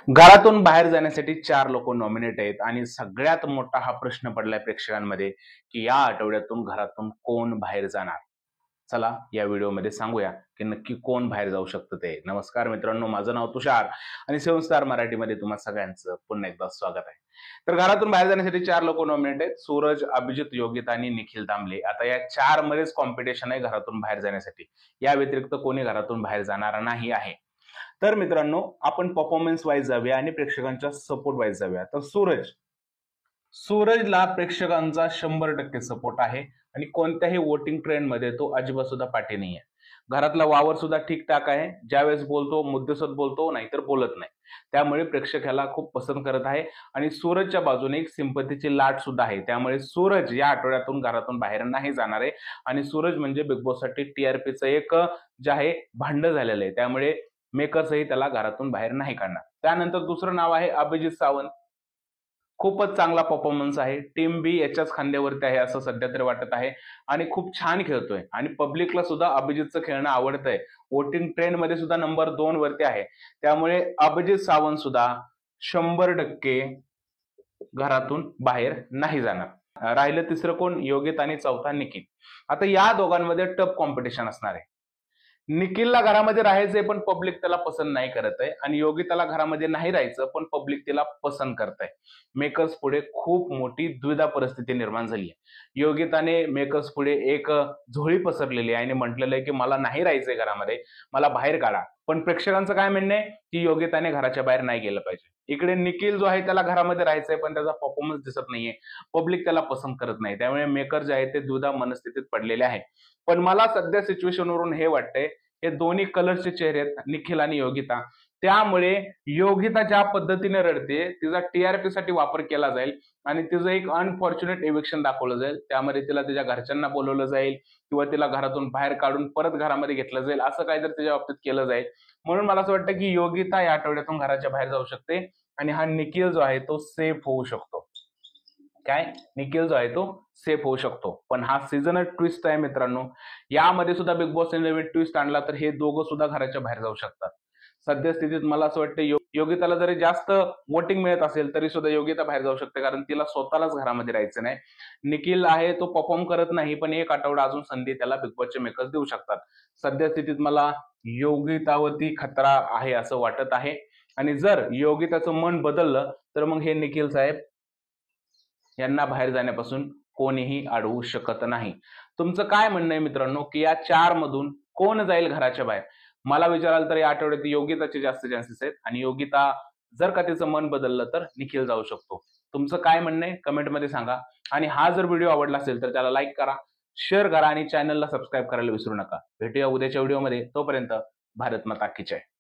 घरातून बाहेर जाण्यासाठी 4 लोक नॉमिनेट आहेत आणि सगळ्यात मोठा हा प्रश्न पडलाय प्रेक्षकांमध्ये की या आठवड्यातून घरातून कोण बाहेर जाणार. चला या व्हिडिओमध्ये सांगूया की नक्की कोण बाहेर जाऊ शकतं ते. नमस्कार मित्रांनो, माझं नाव तुषार आणि 7 स्टार मराठीमध्ये तुम्हा सगळ्यांचं पुन्हा एकदा स्वागत आहे. तर घरातून बाहेर जाण्यासाठी 4 लोक नॉमिनेट आहेत: सूरज, अभिजित, योगिता आणि निखिल दामले. आता या 4 मध्येच कॉम्पिटिशन आहे घरातून बाहेर जाण्यासाठी. या व्यतिरिक्त कोणी घरातून बाहेर जाणार नाही आहे. तर मित्रांनो, आपण परफॉर्मन्स वाईज जाऊया आणि प्रेक्षकांच्या सपोर्ट वाईज जाऊया. तर सूरजला प्रेक्षकांचा 100% सपोर्ट आहे आणि कोणत्याही वोटिंग ट्रेंड मध्ये तो अजिबात सुद्धा पाठी नाहीये. घरातला वावर सुद्धा ठीकठाक आहे. ज्यावेळेस बोलतो मुद्देसूद बोलतो, नाहीतर बोलत नाही. त्यामुळे प्रेक्षक ह्याला खूप पसंत करत आहे आणि सूरजच्या बाजूने एक सिंपतीची लाट सुद्धा आहे. त्यामुळे सूरज या आठवड्यातून घरातून बाहेर नाही जाणार आहे आणि सूरज म्हणजे बिग बॉससाठी टीआरपीचं एक जे आहे भांड झालेलं आहे. त्यामुळे मेकर्सही त्याला घरातून बाहेर नाही काढणार. त्यानंतर दुसरं नाव आहे अभिजित सावंत. खूपच चांगला परफॉर्मन्स आहे. टीम बी याच्याच खांद्यावरती आहे असं सध्या तरी वाटत आहे आणि खूप छान खेळतोय आणि पब्लिकला सुद्धा अभिजितचं खेळणं आवडतंय. वोटिंग ट्रेंड मध्ये सुद्धा नंबर 2 वरती आहे. त्यामुळे अभिजित सावंत सुद्धा 100% घरातून बाहेर नाही जाणार. राहिलं तिसरं कोण? योगित आणि चौथा निखिल. आता या दोघांमध्ये टफ कॉम्पिटिशन असणार आहे. निखिलला घरामध्ये राहायचंय पण पब्लिक त्याला पसंत नाही करत आहे आणि योगिताला घरामध्ये नाही राहायचं पण पब्लिक तिला पसंत करत आहे. मेकर्स पुढे खूप मोठी द्विधा परिस्थिती निर्माण झाली आहे. योगिताने मेकर्स पुढे एक झोळी पसरलेली आहे आणि म्हटलेलं आहे की मला नाही राहायचंय घरामध्ये, मला बाहेर काढा. पण प्रेक्षकांचं काय म्हणणं आहे की योगिताने घराच्या बाहेर नाही गेलं पाहिजे. इकडे निखिल जो आहे त्याला घरामध्ये राहायचंय पण त्याचा परफॉर्मन्स दिसत नाहीये, पब्लिक त्याला पसंत करत नाही. त्यामुळे मेकर जे आहे ते द्विधा मनस्थितीत पडलेले आहे. पण मला सध्या सिच्युएशनवरून हे वाटतंय, हे दोन्ही कलर्सचे चेहरे आहेत, निखिल आणि योगिता. त्यामुळे योगिता ज्या पद्धतीने रडते, तिचा टीआरपी साठी वापर केला जाईल आणि तिचं एक अनफॉर्च्युनेट एविक्शन दाखवलं जाईल. त्यामध्ये तिला तिच्या घरच्यांना बोलवलं जाईल किंवा तिला घरातून बाहेर काढून परत घरामध्ये घेतलं जाईल. असं काहीतरी तिच्या बाबतीत केलं जाईल. म्हणून मला असं वाटतं की योगिता या आठवड्यातून घराच्या बाहेर जाऊ शकते आणि हा निखिल जो आहे तो सेफ होऊ शकतो. निखिल जो आहे तो सेफ होऊ शकतो. पण हा सीझनल ट्विस्ट आहे मित्रांनो. यामध्ये सुद्धा बिग बॉसने नवीन ट्विस्ट आणला तर हे दोघं सुद्धा घराच्या बाहेर जाऊ शकतात. सध्या स्थितीत मला असं वाटतं योगिताला जरी जास्त वोटिंग मिळत असेल तरी सुद्धा योगिता बाहेर जाऊ शकते, कारण तिला स्वतःलाच घरामध्ये राहायचं नाही. निखिल आहे तो परफॉर्म करत नाही पण एक आठवडा अजून संधी त्याला बिग बॉसचे मेकर्स देऊ शकतात. सध्या स्थितीत मला योगितावरती खतरा आहे असं वाटत आहे आणि जर योगिताचं मन बदललं तर मग हे निखिल साहेब यांना बाहेर जाण्यापासून कोणीही अडवू शकत नाही. तुमचं काय म्हणणं आहे मित्रांनो की या 4 मधून कोण जाईल घराच्या बाहेर? मला विचाराल तर या आठवड्यात योगिताचे जास्त चान्सेस आहेत आणि योगिता जर का तिचं मन बदललं तर निखिल जाऊ शकतो. तुमचं काय म्हणणं आहे कमेंटमध्ये सांगा आणि हा जर व्हिडिओ आवडला असेल तर त्याला लाईक करा, शेअर करा आणि चॅनलला सबस्क्राईब करायला विसरू नका. भेटूया उद्याच्या व्हिडिओमध्ये. तोपर्यंत भारत माता की जय.